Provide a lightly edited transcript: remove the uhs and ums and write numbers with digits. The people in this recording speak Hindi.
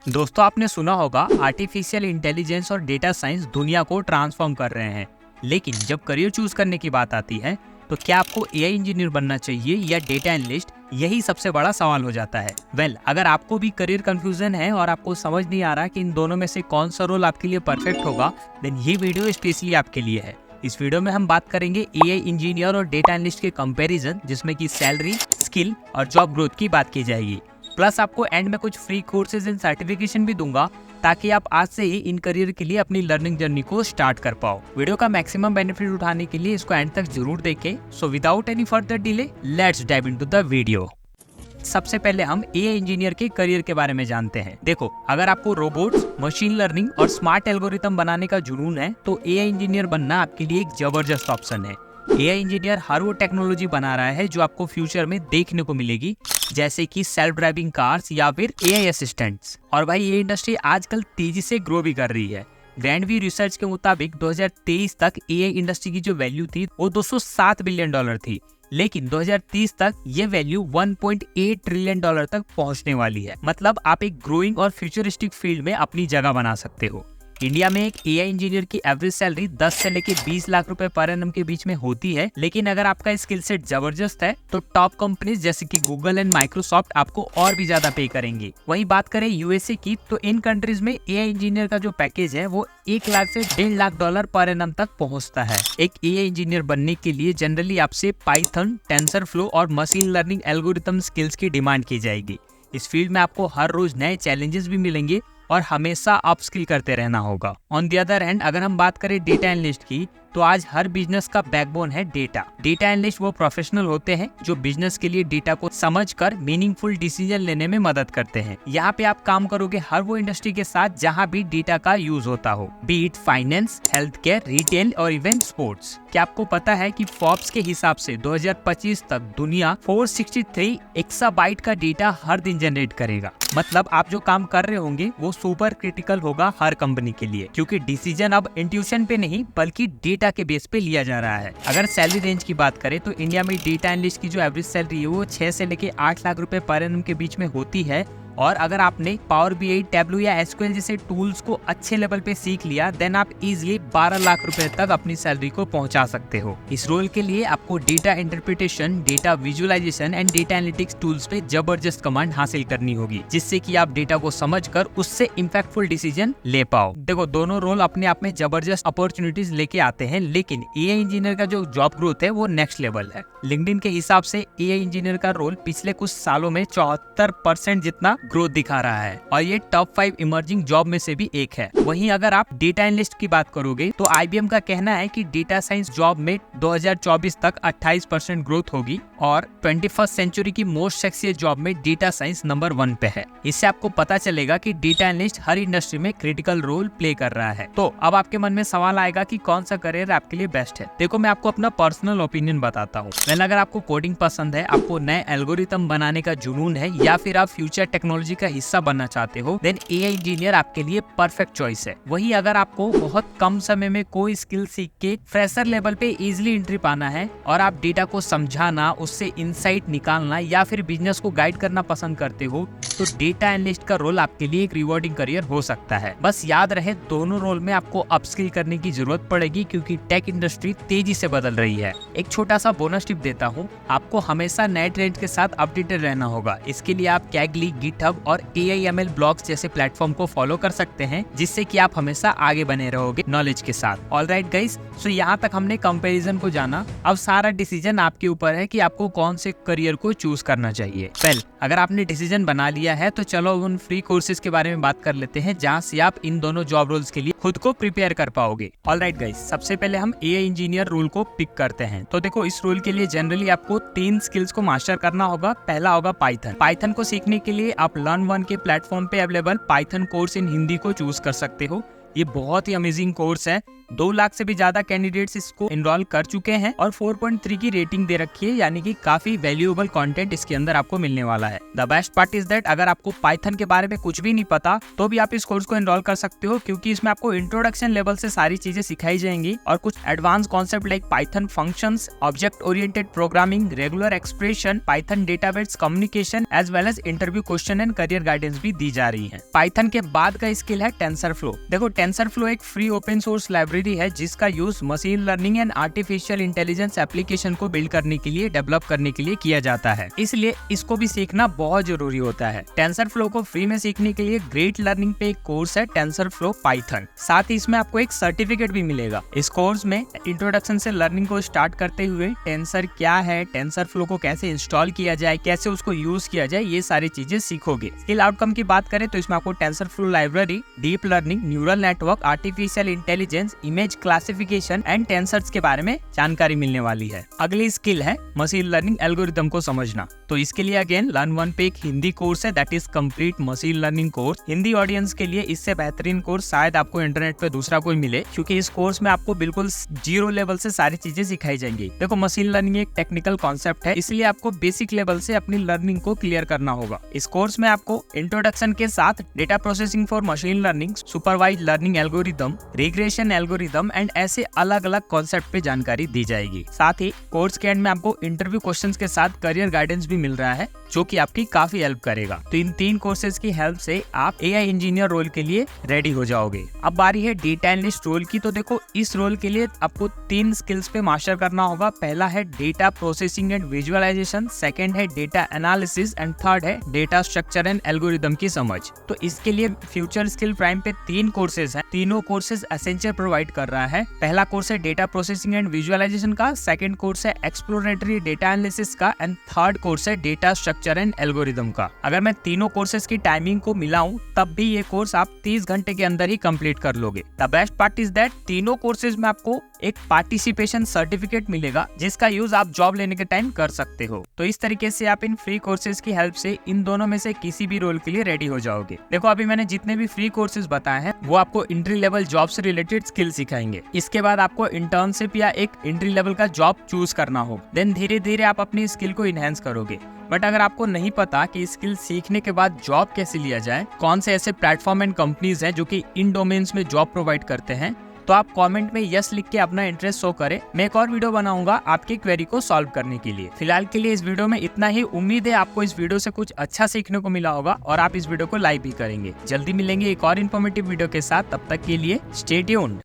दोस्तों आपने सुना होगा आर्टिफिशियल इंटेलिजेंस और डेटा साइंस दुनिया को ट्रांसफॉर्म कर रहे हैं। लेकिन जब करियर चूज करने की बात आती है तो क्या आपको एआई इंजीनियर बनना चाहिए या डेटा एनालिस्ट, यही सबसे बड़ा सवाल हो जाता है। अगर आपको भी करियर कंफ्यूजन है और आपको समझ नहीं आ रहा कि इन दोनों में से कौन सा रोल आपके लिए परफेक्ट होगा, देन ये वीडियो स्पेशली आपके लिए है। इस वीडियो में हम बात करेंगे एआई इंजीनियर और डेटा एनालिस्ट के कंपैरिजन, जिसमें कि सैलरी, स्किल और जॉब ग्रोथ की बात की जाएगी। प्लस आपको एंड में कुछ फ्री कोर्सेज एंड सर्टिफिकेशन भी दूंगा ताकि आप आज से ही इन करियर के लिए अपनी लर्निंग जर्नी को स्टार्ट कर पाओ। वीडियो का मैक्सिमम बेनिफिट उठाने के लिए इसको एंड तक जरूर देखें। So without any further delay, let's dive into the video. सबसे पहले हम एआई इंजीनियर के करियर के बारे में जानते हैं। देखो, अगर आपको रोबोट्स, मशीन लर्निंग और स्मार्ट एल्गोरिथम बनाने का जुनून है तो एआई इंजीनियर बनना आपके लिए एक जबरदस्त ऑप्शन है। एआई इंजीनियर हर वो टेक्नोलॉजी बना रहा है जो आपको फ्यूचर में देखने को मिलेगी, जैसे कि सेल्फ ड्राइविंग कार्स या फिर एआई असिस्टेंट्स। और भाई, ये इंडस्ट्री आजकल तेजी से ग्रो भी कर रही है। ग्रैंडवी रिसर्च के मुताबिक 2023 तक एआई इंडस्ट्री की जो वैल्यू थी वो $207 बिलियन थी, लेकिन 2030 तक ये वैल्यू $1.8 ट्रिलियन तक पहुंचने वाली है। मतलब आप एक ग्रोइंग और फ्यूचरिस्टिक फील्ड में अपनी जगह बना सकते हो। इंडिया में एक एआई इंजीनियर की एवरेज सैलरी 10 से लेके 20 लाख रुपए पर एनम के बीच में होती है, लेकिन अगर आपका स्किल सेट जबरदस्त है तो टॉप कंपनीज जैसे कि गूगल एंड माइक्रोसॉफ्ट आपको और भी ज्यादा पे करेंगे। वहीं बात करें यूएसए की, तो इन कंट्रीज में एआई इंजीनियर का जो पैकेज है वो 1 लाख से $1.5 लाख पर एनम तक पहुंचता है। एक एआई इंजीनियर बनने के लिए जनरली आपसे पाइथन, टेंसरफ्लो और मशीन लर्निंग एल्गोरिथम स्किल्स की डिमांड की जाएगी। इस फील्ड में आपको हर रोज नए चैलेंजेस भी मिलेंगे और हमेशा अपस्किल करते रहना होगा। ऑन द अदर हैंड, अगर हम बात करें डेटा एनालिस्ट की, तो आज हर बिजनेस का बैकबोन है डेटा। डेटा एनालिस्ट वो प्रोफेशनल होते हैं जो बिजनेस के लिए डेटा को समझकर मीनिंगफुल डिसीजन लेने में मदद करते हैं। यहाँ पे आप काम करोगे हर वो इंडस्ट्री के साथ जहाँ भी डेटा का यूज होता हो, B it finance, health care, retail और इवन स्पोर्ट्स। क्या आपको पता है कि फोर्ब्स के हिसाब से 2025 तक दुनिया 463 एक्साबाइट का डेटा हर दिन जनरेट करेगा। मतलब आप जो काम कर रहे होंगे वो सुपर क्रिटिकल होगा हर कंपनी के लिए, क्योंकि डिसीजन अब इंट्यूशन पे नहीं बल्कि डेटा के बेस पे लिया जा रहा है। अगर सैलरी रेंज की बात करें तो इंडिया में डेटा एनालिस्ट की जो एवरेज सैलरी है वो 6 से लेके 8 लाख रुपए पर एनम के बीच में होती है। और अगर आपने पावर बीआई, टैब्लू या एसक्यूएल जैसे टूल्स को अच्छे लेवल पे सीख लिया, देन आप इजीली 12 लाख रुपए तक अपनी सैलरी को पहुंचा सकते हो। इस रोल के लिए आपको data interpretation, data visualisation and data analytics tools पे जबरदस्त कमांड हासिल करनी होगी, जिससे कि आप डेटा को समझकर उससे इम्पैक्टफुल डिसीजन ले पाओ। देखो, दोनों रोल अपने आप में जबरदस्त अपॉर्चुनिटीज लेके आते हैं, लेकिन एआई इंजीनियर का जो जॉब ग्रोथ है वो नेक्स्ट लेवल है। लिंक्डइन के हिसाब से एआई इंजीनियर का रोल पिछले कुछ सालों में 74% जितना ग्रोथ दिखा रहा है और ये टॉप 5 इमर्जिंग जॉब में से भी एक है। वहीं अगर आप डेटा एनालिस्ट की बात करोगे तो आईबीएम का कहना है कि डेटा साइंस जॉब में 2024 तक 28% ग्रोथ होगी और 21st सेंचुरी की मोस्ट सेक्सी जॉब में डेटा साइंस नंबर 1 पे है। इससे आपको पता चलेगा कि डेटा एनालिस्ट हर इंडस्ट्री में क्रिटिकल रोल प्ले कर रहा है। तो अब आपके मन में सवाल आएगा कि कौन सा करियर आपके लिए बेस्ट है। देखो, मैं आपको अपना पर्सनल ओपिनियन बताता हूँ। अगर आपको कोडिंग पसंद है, आपको नए एल्गोरिथम बनाने का जुनून है या फिर आप फ्यूचर टेक्नोलॉजी का हिस्सा बनना चाहते हो, देन एआई इंजीनियर आपके लिए परफेक्ट चॉइस है। वहीं अगर आपको बहुत कम समय में कोई स्किल सीख के फ्रेशर लेवल पे इजीली एंट्री पाना है और आप डेटा को समझाना, उससे इंसाइट निकालना या फिर बिजनेस को गाइड करना पसंद करते हो, तो डेटा एनालिस्ट का रोल आपके लिए एक रिवॉर्डिंग करियर हो सकता है। बस याद रहे, दोनों रोल में आपको अपस्किल करने की जरूरत पड़ेगी क्योंकि टेक इंडस्ट्री तेजी से बदल रही है। एक छोटा सा बोनस टिप देता हूँ, आपको हमेशा नए ट्रेंड के साथ अपडेटेड रहना होगा। इसके लिए आप कैगली, गिटहब और AIML ब्लॉग्स जैसे प्लेटफॉर्म को फॉलो कर सकते हैं, जिससे कि आप हमेशा आगे बने रहोगे नॉलेज के साथ। ऑलराइट गाइस, सो यहाँ तक हमने कंपैरिजन को जाना। अब सारा डिसीजन आपके ऊपर है कि आपको कौन से करियर को चूज करना चाहिए। अगर आपने डिसीजन बना लिया है तो चलो उन फ्री कोर्सेज के बारे में बात कर लेते हैं जहाँ से आप इन दोनों जॉब रोल्स के लिए खुद को प्रिपेयर कर पाओगे। ऑलराइट गाइस, सबसे पहले हम एआई इंजीनियर रोल को पिक करते हैं। तो देखो, इस रोल के लिए जनरली आपको 3 स्किल्स को मास्टर करना होगा। पहला होगा पाइथन। पाइथन को सीखने के लिए आप लर्न1 के प्लेटफॉर्म पे available Python course in Hindi को चूज कर सकते हो। ये बहुत ही अमेजिंग कोर्स है 2 लाख से भी ज्यादा कैंडिडेट्स इसको इनरोल कर चुके हैं और 4.3 की रेटिंग दे रखी है, यानी कि काफी वैल्यूएबल कंटेंट इसके अंदर आपको मिलने वाला है। The best part is that अगर आपको पाइथन के बारे में कुछ भी नहीं पता तो भी आप इस कोर्स को इनरोल कर सकते हो, क्योंकि इसमें आपको इंट्रोडक्शन लेवल से सारी चीजें सिखाई जाएंगी और कुछ advance concept like Python functions, object oriented programming, regular expression, Python database communication as well as interview question and career guidance भी दी जा रही है। पाइथन के बाद का स्किल है टेंसरफ्लो। देखो टेंसरफ्लो एक फ्री ओपन सोर्स लाइब्रेरी है जिसका use machine learning and artificial intelligence application को बिल्ड करने के लिए, डेवलप करने के लिए किया जाता है, इसलिए इसको भी सीखना बहुत जरूरी होता है। टेंसरफ्लो को फ्री में सीखने के लिए ग्रेट लर्निंग पे एक कोर्स है टेंसरफ्लो पाइथन, साथ ही इसमें आपको एक सर्टिफिकेट भी मिलेगा। इस कोर्स में इंट्रोडक्शन से लर्निंग को स्टार्ट करते हुए टेंसर क्या है, टेंसरफ्लो को कैसे इंस्टॉल किया जाए, कैसे उसको यूज किया जाए, ये सारी चीजें सीखोगे। स्किल आउटकम की बात करें तो इसमें आपको TensorFlow library, deep learning, neural network, artificial intelligence, image classification and tensors के बारे में जानकारी मिलने वाली है। अगली स्किल है मशीन लर्निंग एल्गोरिथम को समझना। तो इसके लिए अगेन लर्न वन पे एक हिंदी कोर्स है, that is complete machine learning course. Hindi audience के लिए इससे बेहतरीन कोर्स शायद आपको इंटरनेट पे दूसरा कोई मिले, क्योंकि इस कोर्स में आपको बिल्कुल जीरो लेवल से सारी चीजें सिखाई जाएंगी। देखो मशीन लर्निंग एक टेक्निकल कॉन्सेप्ट है, इसलिए आपको बेसिक लेवल से अपनी लर्निंग को क्लियर करना होगा। इस कोर्स में आपको इंट्रोडक्शन के साथ data processing for machine learning, supervised learning algorithm, regression algorithm and ऐसे अलग अलग कॉन्सेप्ट पे जानकारी दी जाएगी। साथ ही कोर्स के एंड में आपको इंटरव्यू क्वेश्चंस के साथ करियर गाइडेंस भी मिल रहा है, जो कि आपकी काफी हेल्प करेगा। तो इन 3 कोर्सेज की हेल्प से आप एआई इंजीनियर रोल के लिए रेडी हो जाओगे। अब बारी है डेटा एनालिस्ट रोल की। तो देखो इस रोल के लिए आपको 3 स्किल्स पे मास्टर करना होगा। पहला है data processing and visualisation, second है डेटा एनालिसिस एंड थर्ड है डेटा स्ट्रक्चर एंड एल्गोरिथम की समझ। तो इसके लिए फ्यूचर स्किल प्राइम पे 3 कोर्सेज हैं। तीनों कोर्सेज एसेंशियल प्रोवाइड कर रहा है। पहला कोर्स है डेटा प्रोसेसिंग एंड विजुअलाइजेशन का, सेकंड कोर्स है एक्सप्लोरेटरी डेटा एनालिसिस का एंड थर्ड कोर्स है डेटा स्ट्रक्चर एंड एल्गोरिथम का। अगर मैं तीनों कोर्सेज की टाइमिंग को मिलाऊं तब भी ये कोर्स आप 30 घंटे के अंदर ही कंप्लीट कर लोगे। The best part is that तीनों कोर्सेज में आपको एक पार्टिसिपेशन सर्टिफिकेट मिलेगा, जिसका यूज आप जॉब लेने के टाइम कर सकते हो। तो इस तरीके से आप इन फ्री कोर्सेज की हेल्प से इन दोनों में से किसी भी रोल के लिए रेडी हो जाओगे। देखो अभी मैंने जितने भी फ्री कोर्सेज बताए हैं वो आपको एंट्री लेवल जॉब से रिलेटेड स्किल सिखाएंगे। इसके बाद आपको इंटर्नशिप या एक एंट्री लेवल का जॉब चूज करना हो, देन धीरे धीरे आप अपनी स्किल को इनहेंस करोगे। बट अगर आपको नहीं पता कि स्किल सीखने के बाद जॉब कैसे लिया जाए, कौन से ऐसे प्लेटफॉर्म एंड कंपनीज हैं जो कि इन डोमेन्स में जॉब प्रोवाइड करते हैं, तो आप कमेंट में यस लिख के अपना इंटरेस्ट शो करें। मैं एक और वीडियो बनाऊंगा आपकी क्वेरी को सॉल्व करने के लिए। फिलहाल के लिए इस वीडियो में इतना ही। उम्मीद है आपको इस वीडियो से कुछ अच्छा सीखने को मिला होगा और आप इस वीडियो को लाइक भी करेंगे। जल्दी मिलेंगे एक और इन्फॉर्मेटिव वीडियो के साथ, तब तक के लिए स्टे ट्यून्ड।